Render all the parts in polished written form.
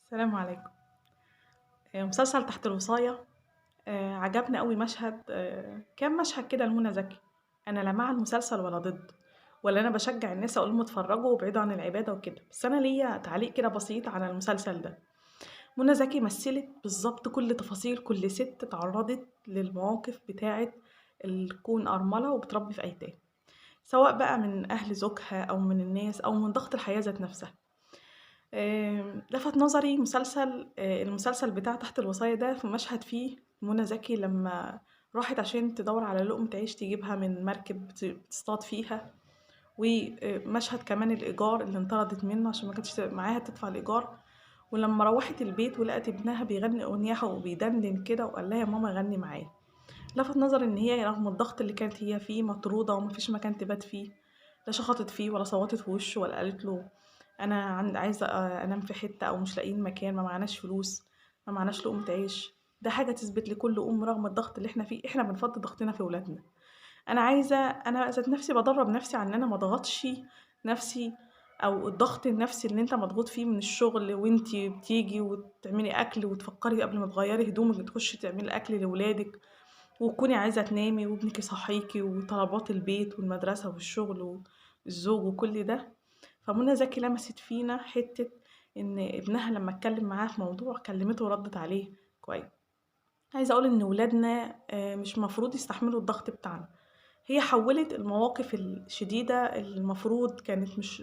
السلام عليكم. مسلسل تحت الوصاية. عجبني أوي مشهد، كام مشهد كده لمنى زكي. أنا لا مع المسلسل ولا ضده، ولا أنا باشجع الناس أقول لهم اتفرجوا وابعدوا عن العبادة وكده، بس أنا ليّا تعليق كده بسيط على المسلسل ده. منى زكي مثلت بالضبط كل تفاصيل كل ست اتعرضت للمواقف بتاعة تكون أرملة وبتربي في أيتام، سواء بقى من أهل زوجها أو من الناس أو من ضغط الحياة ذات نفسها. لفت نظري المسلسل بتاع تحت الوصاية ده في مشهد فيه منى زكي لمّا راحت عشان تدوّر على لقمة عيش تجيبها من مركب بتصطاد فيها، ومشهد كمان الإيجار اللي انطردت منه عشان ما كانتش معاها تدفع الإيجار، ولمّا روّحت البيت ولقت ابنها بيغني أغنية وبيدندن كده وقال لها: "يا ماما غني معايا." لفت نظري إن هي رغم الضغط اللي كانت هي فيه مطرودة وما فيش مكان تبات فيه، لا شخطت فيه ولا صوّتت في وشه ولا قالت له أنا عايزة أنام في حتة أو مش لاقيين مكان، ما معناش فلوس، ما معناش لقمة عيش. ده حاجة تثبت لكل أم رغم الضغط اللي إحنا فيه، إحنا بنفضّي ضغطنا في ولادنا. أنا ذات نفسي بادرّب نفسي على إن أنا ما اضغطش نفسي، أو الضغط النفسي اللي أنت مضغوط فيه من الشغل وأنتِ بتيجي وتعملي أكل وتفكّري قبل ما تغيّري هدومِك تخشي تعملي أكل لولادِك، وتكوني عايزة تنامي وابنِك يصحّيكِ وطلبات البيت والمدرسة والشغل والزوج وكل ده. فمنى زكي لمست فينا حتّة إن ابنها لمّا اتكلّم معاها في موضوع كلّمته وردِّت عليه كويس. عايزة أقول إن ولادنا مش مفروض يستحملوا الضغط بتاعنا. هي حوّلت المواقف الشديدة اللي المفروض كانت مش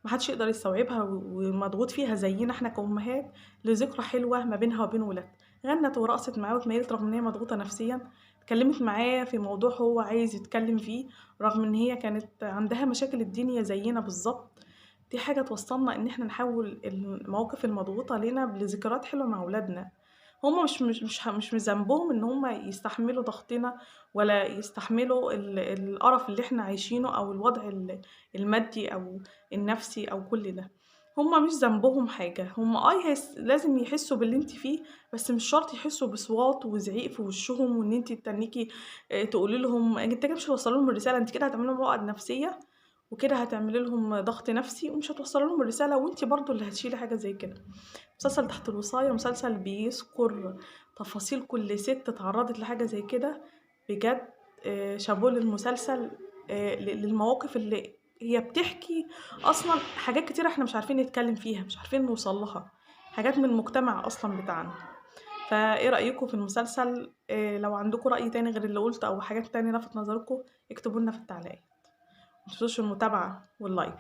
ما حدش يقدر يستوعبها ومضغوط فيها زيّنا إحنا كأمهات، لذكرى حلوة ما بينها وبين ولادها. غنّت ورقصت معاه واتنيّلت رغم إن هي مضغوطة نفسيًا، اتكلّمت معاه في موضوع هو عايز يتكلّم فيه، رغم إن هي كانت عندها مشاكل الدنيا زيّنا بالضبط. دي حاجة توصّلنا إن إحنا نحوّل المواقف المضغوطة علينا لذكريات حلوة مع ولادنا. هُم مش من ذنبهم إن هُم يستحملوا ضغطنا ولا يستحملوا القرف اللي إحنا عايشينه أو الوضع المادي أو النفسي أو كل ده. هُم مش ذنبهم حاجة، هُم لازم يحسّوا باللي أنتِ فيه، بس مش شرط يحسّوا بصوات وزعيق في وشّهم وإن أنتِ تتنّيكِ تقولي لهم أنتِ كده مش هتوصّلي لهم الرسالة، أنتِ كده هتعملي لهم عُقد نفسية، وكده هتعملي لهم ضغط نفسي ومش هتوصّلي لهم الرسالة، وأنتِ برضه اللي هتشيلي حاجة زي كده. مسلسل تحت الوصاية مسلسل بيذكر تفاصيل كل ست اتعرّضت لحاجة زي كده، بجد شابوه للمسلسل، للمواقف اللي هي بتحكي أصلًا حاجات كتيرة إحنا مش عارفين نتكلّم فيها، مش عارفين نوصل لها، حاجات من المجتمع أصلًا بتاعنا. فإيه رأيكم في المسلسل؟ لو عندكم رأي تاني غير اللي قُلته أو حاجات تانية لَفَت نظركم اكتبوا لنا في التعليقات. ما تنسوش المتابعة واللايك.